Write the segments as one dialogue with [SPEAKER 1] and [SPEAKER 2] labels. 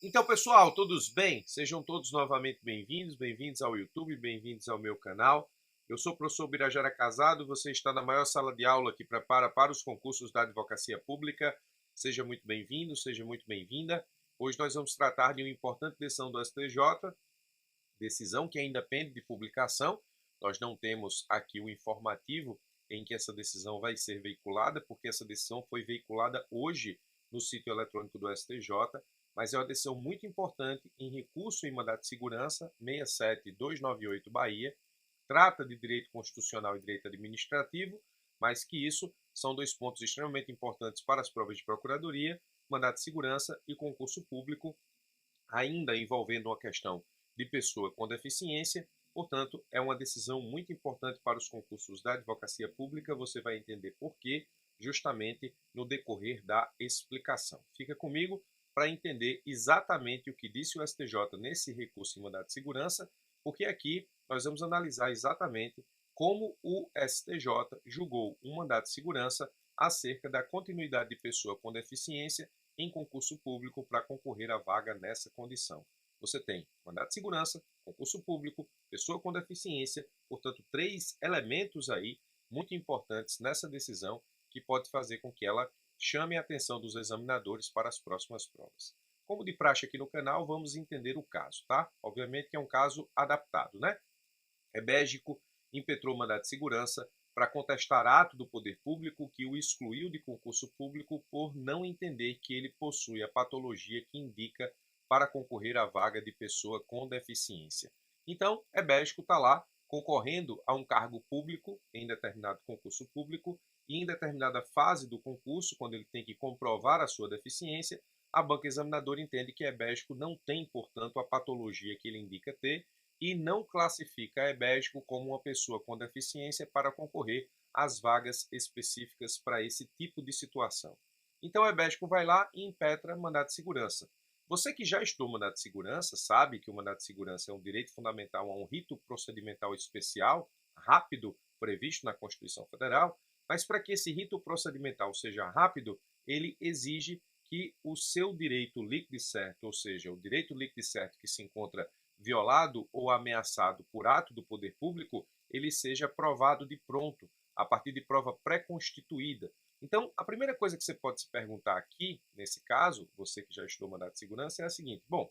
[SPEAKER 1] Então, pessoal, todos bem? Sejam todos novamente bem-vindos, bem-vindos ao YouTube, bem-vindos ao meu canal. Eu sou o professor Birajara Casado, você está na maior sala de aula que prepara para os concursos da advocacia pública. Seja muito bem-vindo, seja muito bem-vinda. Hoje nós vamos tratar de uma importante decisão do STJ, decisão que ainda pende de publicação. Nós não temos aqui o informativo em que essa decisão vai ser veiculada, porque essa decisão foi veiculada hoje no sítio eletrônico do STJ, mas é uma decisão muito importante em recurso em mandado de segurança 67298 Bahia, trata de direito constitucional e direito administrativo, mas que isso são dois pontos extremamente importantes para as provas de procuradoria, mandado de segurança e concurso público, ainda envolvendo uma questão de pessoa com deficiência. Portanto, é uma decisão muito importante para os concursos da advocacia pública. Você vai entender por quê, justamente no decorrer da explicação. Fica comigo para entender exatamente o que disse o STJ nesse recurso em mandado de segurança, porque aqui nós vamos analisar exatamente como o STJ julgou um mandado de segurança acerca da continuidade de pessoa com deficiência em concurso público para concorrer à vaga nessa condição. Você tem mandado de segurança, concurso público, pessoa com deficiência, portanto, três elementos aí muito importantes nessa decisão que pode fazer com que ela chame a atenção dos examinadores para as próximas provas. Como de praxe aqui no canal, vamos entender o caso, tá? Obviamente que é um caso adaptado, né? Rebégico impetrou mandado de segurança para contestar ato do poder público que o excluiu de concurso público por não entender que ele possui a patologia que indica para concorrer à vaga de pessoa com deficiência. Então, Rebégico está lá concorrendo a um cargo público em determinado concurso público e em determinada fase do concurso, quando ele tem que comprovar a sua deficiência, a banca examinadora entende que Rebégico não tem, portanto, a patologia que ele indica ter e não classifica Rebégico como uma pessoa com deficiência para concorrer às vagas específicas para esse tipo de situação. Então, Rebégico vai lá e impetra mandado de segurança. Você que já estudou mandado de segurança sabe que o mandado de segurança é um direito fundamental a um rito procedimental especial, rápido, previsto na Constituição Federal, mas para que esse rito procedimental seja rápido, ele exige que o seu direito líquido e certo, ou seja, o direito líquido e certo que se encontra violado ou ameaçado por ato do poder público, ele seja provado de pronto, a partir de prova pré-constituída. Então, a primeira coisa que você pode se perguntar aqui, nesse caso, você que já estudou mandado de segurança, é a seguinte: bom,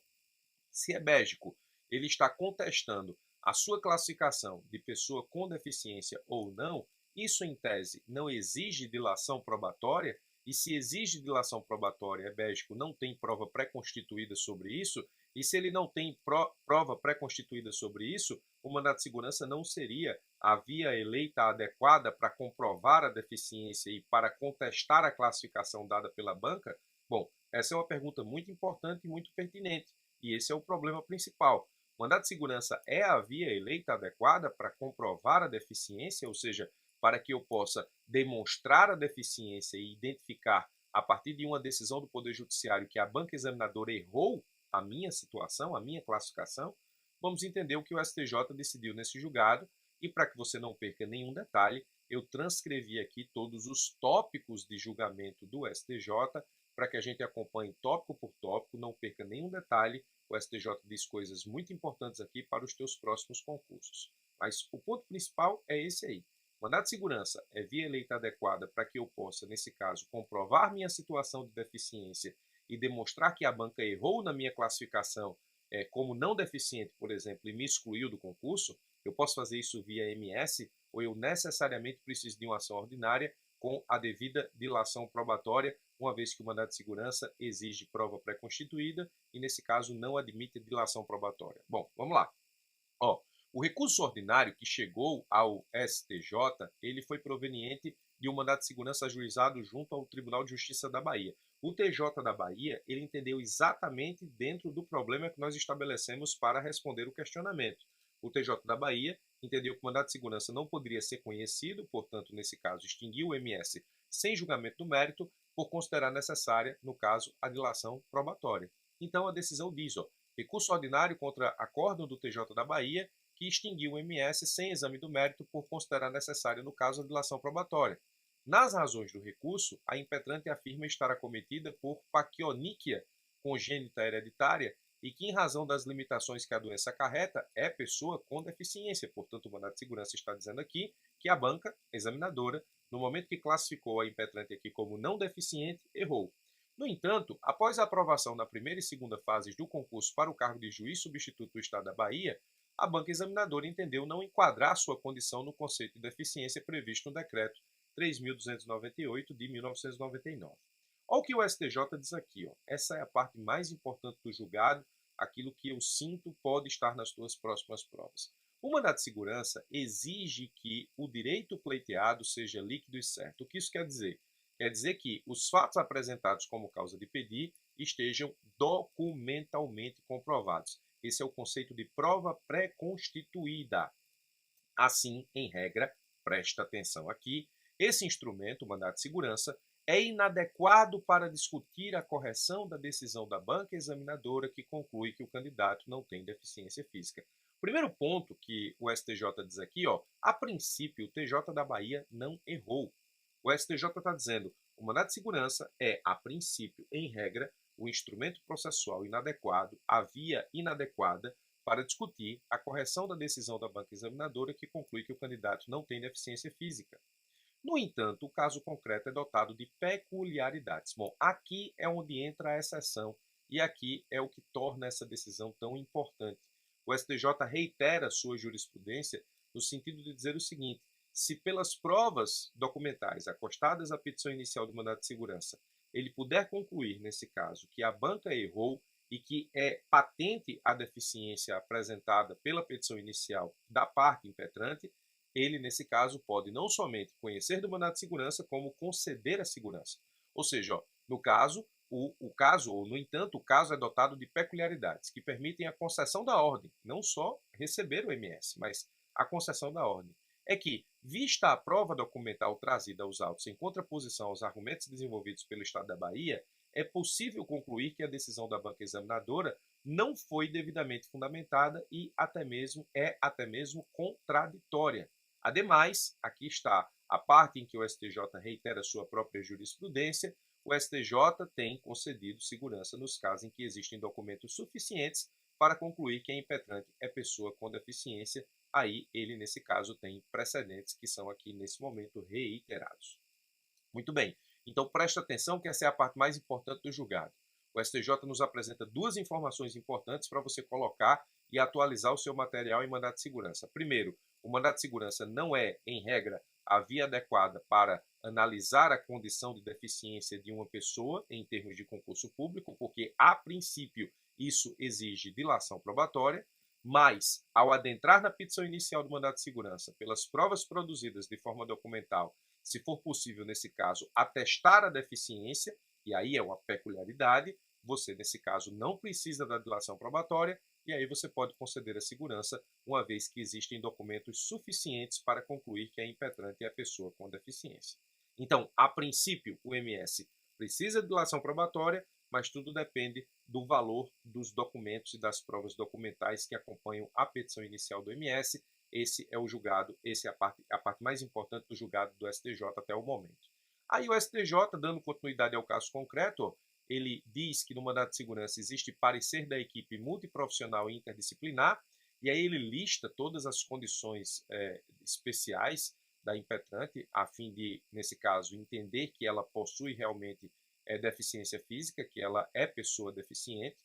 [SPEAKER 1] se Rebégico ele está contestando a sua classificação de pessoa com deficiência ou não, isso em tese não exige dilação probatória, e se exige dilação probatória, Rebégico não tem prova pré-constituída sobre isso, e se ele não tem prova pré-constituída sobre isso, o mandado de segurança não seria a via eleita adequada para comprovar a deficiência e para contestar a classificação dada pela banca? Bom, essa é uma pergunta muito importante e muito pertinente. E esse é o problema principal. O mandado de segurança é a via eleita adequada para comprovar a deficiência, ou seja, para que eu possa demonstrar a deficiência e identificar, a partir de uma decisão do Poder Judiciário, que a banca examinadora errou a minha situação, a minha classificação. Vamos entender o que o STJ decidiu nesse julgado e, para que você não perca nenhum detalhe, eu transcrevi aqui todos os tópicos de julgamento do STJ para que a gente acompanhe tópico por tópico, não perca nenhum detalhe. O STJ diz coisas muito importantes aqui para os teus próximos concursos. Mas o ponto principal é esse aí. Mandado de segurança é via eleita adequada para que eu possa, nesse caso, comprovar minha situação de deficiência e demonstrar que a banca errou na minha classificação como não deficiente, por exemplo, e me excluiu do concurso. Eu posso fazer isso via MS ou eu necessariamente preciso de uma ação ordinária com a devida dilação probatória, uma vez que o mandado de segurança exige prova pré-constituída e, nesse caso, não admite dilação probatória. Bom, vamos lá. Ó, o recurso ordinário que chegou ao STJ, ele foi proveniente de um mandado de segurança ajuizado junto ao Tribunal de Justiça da Bahia. O TJ da Bahia, ele entendeu exatamente dentro do problema que nós estabelecemos para responder o questionamento. O TJ da Bahia entendeu que o mandado de segurança não poderia ser conhecido, portanto, nesse caso, extinguiu o MS sem julgamento do mérito, por considerar necessária, no caso, a dilação probatória. Então, a decisão diz, ó, recurso ordinário contra acórdão do TJ da Bahia, que extinguiu o MS sem exame do mérito por considerar necessário, no caso, a dilação probatória. Nas razões do recurso, a impetrante afirma estar acometida por paquioníquia congênita hereditária e que, em razão das limitações que a doença acarreta, é pessoa com deficiência. Portanto, o mandado de segurança está dizendo aqui que a banca examinadora, no momento que classificou a impetrante aqui como não deficiente, errou. No entanto, após a aprovação na primeira e segunda fases do concurso para o cargo de juiz substituto do Estado da Bahia, a banca examinadora entendeu não enquadrar sua condição no conceito de deficiência previsto no Decreto 3.298 de 1999. Olha o que o STJ diz aqui. Ó. Essa é a parte mais importante do julgado, aquilo que eu sinto pode estar nas suas próximas provas. O mandado de segurança exige que o direito pleiteado seja líquido e certo. O que isso quer dizer? Quer dizer que os fatos apresentados como causa de pedir estejam documentalmente comprovados. Esse é o conceito de prova pré-constituída. Assim, em regra, presta atenção aqui, esse instrumento, o mandado de segurança, é inadequado para discutir a correção da decisão da banca examinadora que conclui que o candidato não tem deficiência física. Primeiro ponto que o STJ diz aqui, ó, a princípio o TJ da Bahia não errou. O STJ está dizendo o mandado de segurança é, a princípio, em regra, o instrumento processual inadequado, a via inadequada para discutir a correção da decisão da banca examinadora que conclui que o candidato não tem deficiência física. No entanto, o caso concreto é dotado de peculiaridades. Bom, aqui é onde entra a exceção e aqui é o que torna essa decisão tão importante. O STJ reitera sua jurisprudência no sentido de dizer o seguinte: se pelas provas documentais acostadas à petição inicial do mandado de segurança, ele puder concluir, nesse caso, que a banca errou e que é patente a deficiência apresentada pela petição inicial da parte impetrante, ele, nesse caso, pode não somente conhecer do mandado de segurança, como conceder a segurança. Ou seja, ó, no caso, no entanto, o caso é dotado de peculiaridades que permitem a concessão da ordem, não só receber o MS, mas a concessão da ordem. É que, vista a prova documental trazida aos autos em contraposição aos argumentos desenvolvidos pelo Estado da Bahia, é possível concluir que a decisão da banca examinadora não foi devidamente fundamentada e até mesmo contraditória. Ademais, aqui está a parte em que o STJ reitera sua própria jurisprudência. O STJ tem concedido segurança nos casos em que existem documentos suficientes para concluir que a impetrante é pessoa com deficiência. Aí ele, nesse caso, tem precedentes que são aqui, nesse momento, reiterados. Muito bem, então presta atenção que essa é a parte mais importante do julgado. O STJ nos apresenta duas informações importantes para você colocar e atualizar o seu material em mandado de segurança. Primeiro, o mandado de segurança não é, em regra, a via adequada para analisar a condição de deficiência de uma pessoa em termos de concurso público, porque, a princípio, isso exige dilação probatória, mas, ao adentrar na petição inicial do mandado de segurança, pelas provas produzidas de forma documental, se for possível, nesse caso, atestar a deficiência, e aí é uma peculiaridade, você, nesse caso, não precisa da dilação probatória, e aí você pode conceder a segurança, uma vez que existem documentos suficientes para concluir que a impetrante é a pessoa com deficiência. Então, a princípio, o MS precisa de dilação probatória, mas tudo depende do valor dos documentos e das provas documentais que acompanham a petição inicial do MS. Esse é o julgado, essa é a parte mais importante do julgado do STJ até o momento. Aí o STJ, dando continuidade ao caso concreto, ele diz que no mandado de segurança existe parecer da equipe multiprofissional e interdisciplinar, e aí ele lista todas as condições especiais da impetrante, a fim de, nesse caso, entender que ela possui realmente deficiência física, que ela é pessoa deficiente.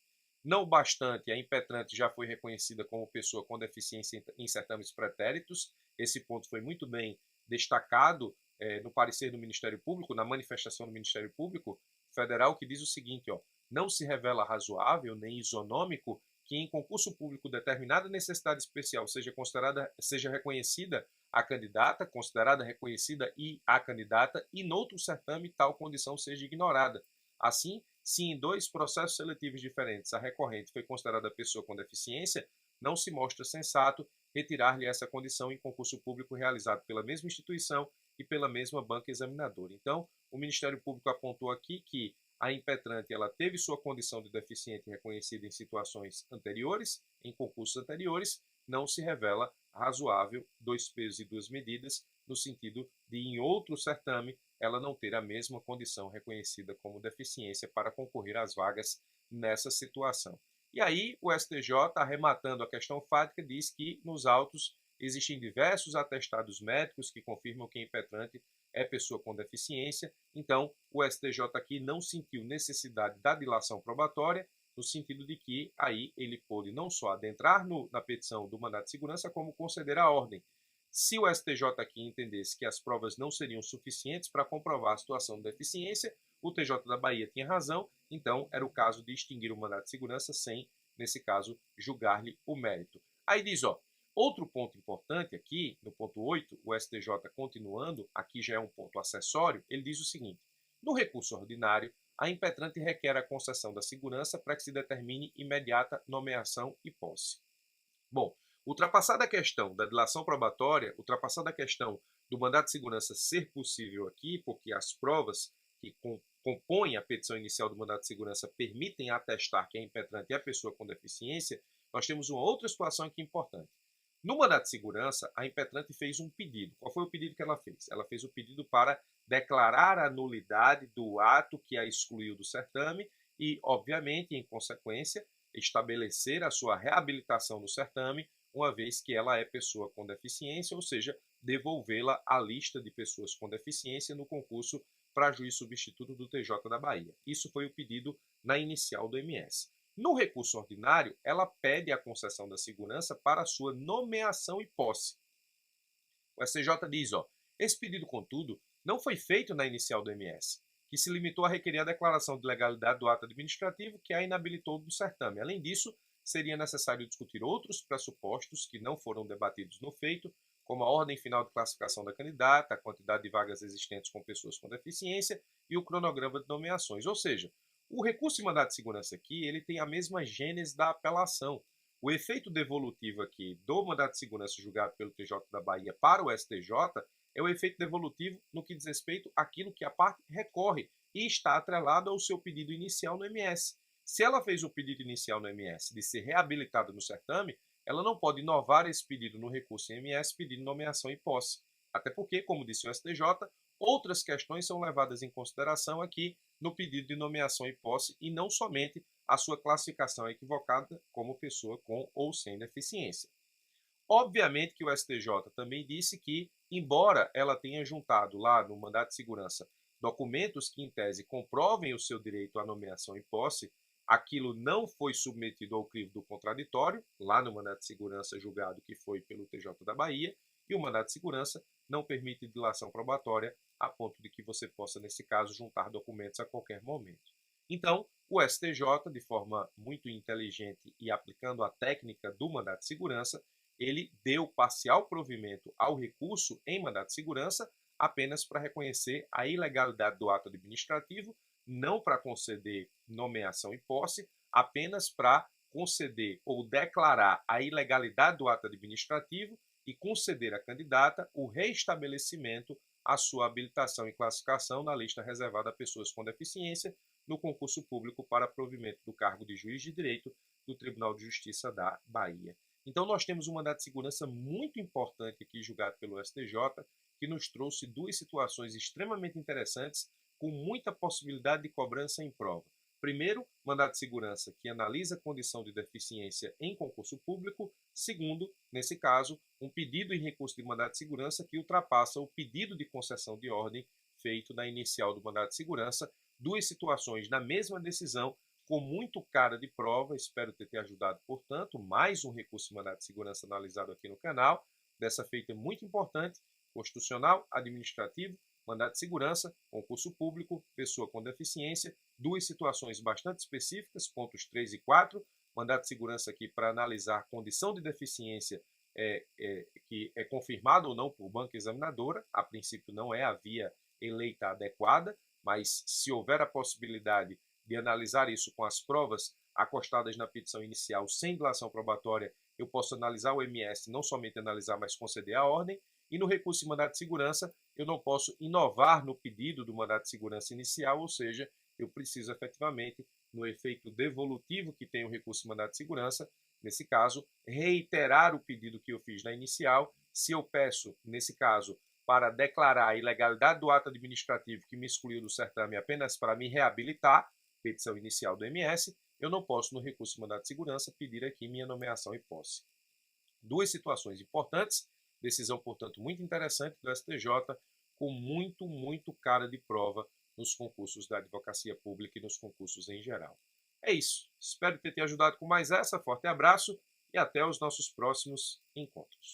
[SPEAKER 1] Não bastante, a impetrante já foi reconhecida como pessoa com deficiência em certames pretéritos. Esse ponto foi muito bem destacado no parecer do Ministério Público, na manifestação do Ministério Público Federal, que diz o seguinte: ó, não se revela razoável nem isonômico que em concurso público determinada necessidade especial seja reconhecida a candidata, considerada reconhecida a candidata, e noutro certame tal condição seja ignorada. Assim, se em dois processos seletivos diferentes a recorrente foi considerada pessoa com deficiência, não se mostra sensato retirar-lhe essa condição em concurso público realizado pela mesma instituição e pela mesma banca examinadora. Então, o Ministério Público apontou aqui que a impetrante ela teve sua condição de deficiente reconhecida em situações anteriores, em concursos anteriores, não se revela razoável, dois pesos e duas medidas, no sentido de, em outro certame, ela não ter a mesma condição reconhecida como deficiência para concorrer às vagas nessa situação. E aí o STJ, arrematando a questão fática, diz que nos autos existem diversos atestados médicos que confirmam que a impetrante é pessoa com deficiência. Então, o STJ aqui não sentiu necessidade da dilação probatória, no sentido de que aí ele pôde não só adentrar na petição do mandado de segurança, como conceder a ordem. Se o STJ aqui entendesse que as provas não seriam suficientes para comprovar a situação de deficiência, o TJ da Bahia tinha razão, então era o caso de extinguir o mandado de segurança sem, nesse caso, julgar-lhe o mérito. Aí diz, ó, outro ponto importante aqui, no ponto 8, o STJ continuando, aqui já é um ponto acessório, ele diz o seguinte: no recurso ordinário, a impetrante requer a concessão da segurança para que se determine imediata nomeação e posse. Bom, ultrapassada a questão da dilação probatória, ultrapassada a questão do mandado de segurança ser possível aqui, porque as provas que compõem a petição inicial do mandado de segurança permitem atestar que a impetrante é a pessoa com deficiência, nós temos uma outra situação aqui importante. No mandado de segurança, a impetrante fez um pedido. Qual foi o pedido que ela fez? Ela fez o pedido para declarar a nulidade do ato que a excluiu do certame e, obviamente, em consequência, estabelecer a sua reabilitação no certame, uma vez que ela é pessoa com deficiência, ou seja, devolvê-la à lista de pessoas com deficiência no concurso para juiz substituto do TJ da Bahia. Isso foi o pedido na inicial do MS. No recurso ordinário, ela pede a concessão da segurança para sua nomeação e posse. O STJ diz, ó, esse pedido, contudo, não foi feito na inicial do MS, que se limitou a requerer a declaração de legalidade do ato administrativo que a inabilitou do certame. Além disso, seria necessário discutir outros pressupostos que não foram debatidos no feito, como a ordem final de classificação da candidata, a quantidade de vagas existentes com pessoas com deficiência e o cronograma de nomeações. Ou seja, o recurso de mandado de segurança aqui, ele tem a mesma gênese da apelação. O efeito devolutivo aqui do mandado de segurança julgado pelo TJ da Bahia para o STJ é o efeito devolutivo no que diz respeito àquilo que a parte recorre e está atrelado ao seu pedido inicial no MS. Se ela fez o pedido inicial no MS de ser reabilitada no certame, ela não pode inovar esse pedido no recurso em MS pedindo nomeação e posse. Até porque, como disse o STJ, outras questões são levadas em consideração aqui no pedido de nomeação e posse e não somente a sua classificação equivocada como pessoa com ou sem deficiência. Obviamente que o STJ também disse que, embora ela tenha juntado lá no mandado de segurança documentos que, em tese, comprovem o seu direito à nomeação e posse, aquilo não foi submetido ao crivo do contraditório, lá no mandado de segurança julgado que foi pelo TJ da Bahia, e o mandado de segurança não permite dilação probatória a ponto de que você possa, nesse caso, juntar documentos a qualquer momento. Então, o STJ, de forma muito inteligente e aplicando a técnica do mandado de segurança, ele deu parcial provimento ao recurso em mandado de segurança apenas para reconhecer a ilegalidade do ato administrativo, não para conceder nomeação e posse, apenas para conceder ou declarar a ilegalidade do ato administrativo e conceder à candidata o reestabelecimento à sua habilitação e classificação na lista reservada a pessoas com deficiência no concurso público para provimento do cargo de juiz de direito do Tribunal de Justiça da Bahia. Então nós temos um mandado de segurança muito importante aqui julgado pelo STJ, que nos trouxe duas situações extremamente interessantes com muita possibilidade de cobrança em prova. Primeiro, mandado de segurança que analisa a condição de deficiência em concurso público. Segundo, nesse caso, um pedido em recurso de mandado de segurança que ultrapassa o pedido de concessão de ordem feito na inicial do mandado de segurança. Duas situações na mesma decisão, com muito cara de prova. Espero ter te ajudado, portanto. Mais um recurso de mandado de segurança analisado aqui no canal. Dessa feita muito importante, constitucional, administrativo, mandado de segurança, concurso público, pessoa com deficiência, duas situações bastante específicas, pontos 3 e 4, mandado de segurança aqui para analisar a condição de deficiência que é confirmada ou não por banca examinadora. A princípio não é a via eleita adequada, mas se houver a possibilidade de analisar isso com as provas acostadas na petição inicial sem dilação probatória, eu posso analisar o MS, não somente analisar, mas conceder a ordem. E no recurso de mandado de segurança, eu não posso inovar no pedido do mandado de segurança inicial, ou seja, eu preciso efetivamente, no efeito devolutivo que tem o recurso de mandado de segurança, nesse caso, reiterar o pedido que eu fiz na inicial. Se eu peço, nesse caso, para declarar a ilegalidade do ato administrativo que me excluiu do certame apenas para me reabilitar, petição inicial do MS, eu não posso, no recurso de mandado de segurança, pedir aqui minha nomeação e posse. Duas situações importantes, decisão, portanto, muito interessante do STJ, com muito cara de prova nos concursos da advocacia pública e nos concursos em geral. É isso. Espero ter te ajudado com mais essa. Forte abraço e até os nossos próximos encontros.